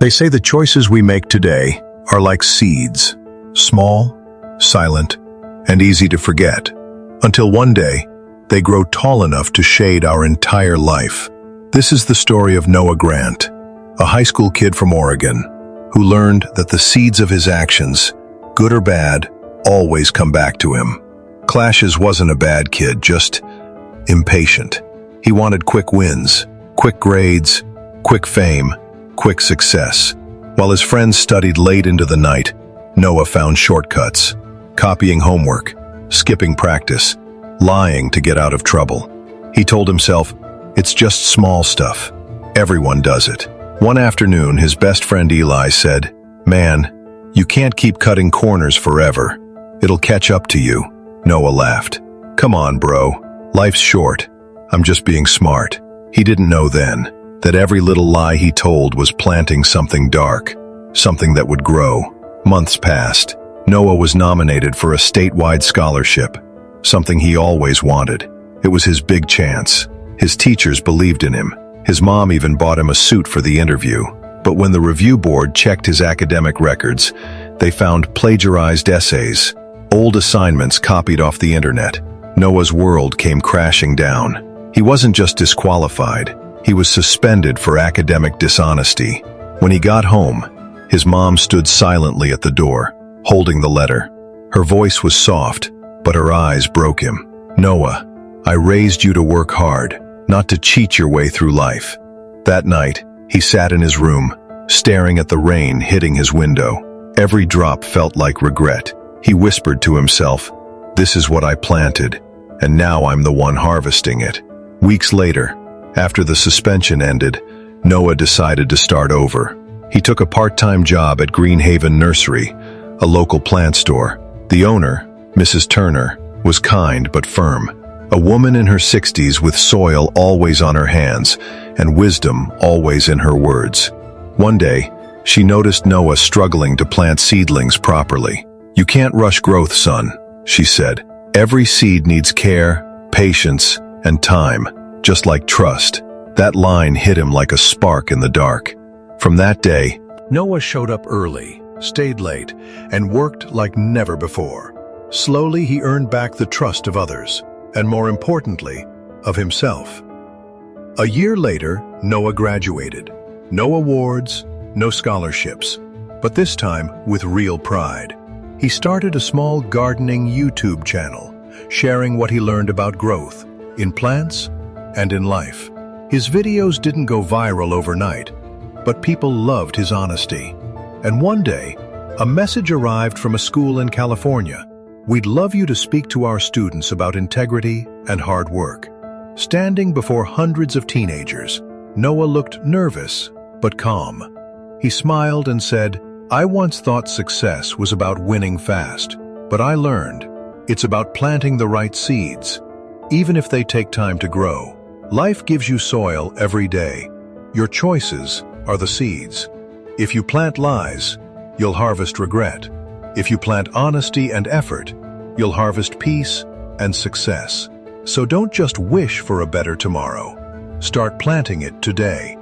They say the choices we make today are like seeds, small, silent, and easy to forget, until one day they grow tall enough to shade our entire life. This is the story of Noah Grant, a high school kid from Oregon, who learned that the seeds of his actions, good or bad, always come back to him. Clashes wasn't a bad kid, just impatient. He wanted quick wins, quick grades, quick fame, quick success. While his friends studied late into the night, Noah found shortcuts, copying homework, skipping practice, lying to get out of trouble. He told himself, it's just small stuff. Everyone does it. One afternoon, his best friend Eli said, "Man, you can't keep cutting corners forever. It'll catch up to you." Noah laughed. "Come on, bro. Life's short. I'm just being smart." He didn't know then that every little lie he told was planting something dark, something that would grow. Months passed. Noah was nominated for a statewide scholarship, something he always wanted. It was his big chance. His teachers believed in him. His mom even bought him a suit for the interview. But when the review board checked his academic records, they found plagiarized essays, old assignments copied off the internet. Noah's world came crashing down. He wasn't just disqualified, he was suspended for academic dishonesty. When he got home, his mom stood silently at the door, holding the letter. Her voice was soft, but her eyes broke him. "Noah, I raised you to work hard, not to cheat your way through life." That night, he sat in his room, staring at the rain hitting his window. Every drop felt like regret. He whispered to himself, "This is what I planted, and now I'm the one harvesting it." Weeks later, after the suspension ended, Noah decided to start over. He took a part-time job at Greenhaven Nursery, a local plant store. The owner, Mrs. Turner, was kind but firm. A woman in her 60s with soil always on her hands and wisdom always in her words. One day, she noticed Noah struggling to plant seedlings properly. "You can't rush growth, son," she said. "Every seed needs care, patience, and time, just like trust." That line hit him like a spark in the dark. From that day, Noah showed up early, stayed late, and worked like never before. Slowly, he earned back the trust of others, and more importantly, of himself. A year later, Noah graduated. No awards, no scholarships, but this time with real pride. He started a small gardening YouTube channel, sharing what he learned about growth, in plants and in life. His videos didn't go viral overnight, but people loved his honesty. And one day, a message arrived from a school in California. "We'd love you to speak to our students about integrity and hard work." Standing before hundreds of teenagers, Noah looked nervous but calm. He smiled and said, "I once thought success was about winning fast, but I learned it's about planting the right seeds, even if they take time to grow. Life gives you soil every day. Your choices are the seeds. If you plant lies, you'll harvest regret. If you plant honesty and effort, you'll harvest peace and success. So don't just wish for a better tomorrow. Start planting it today."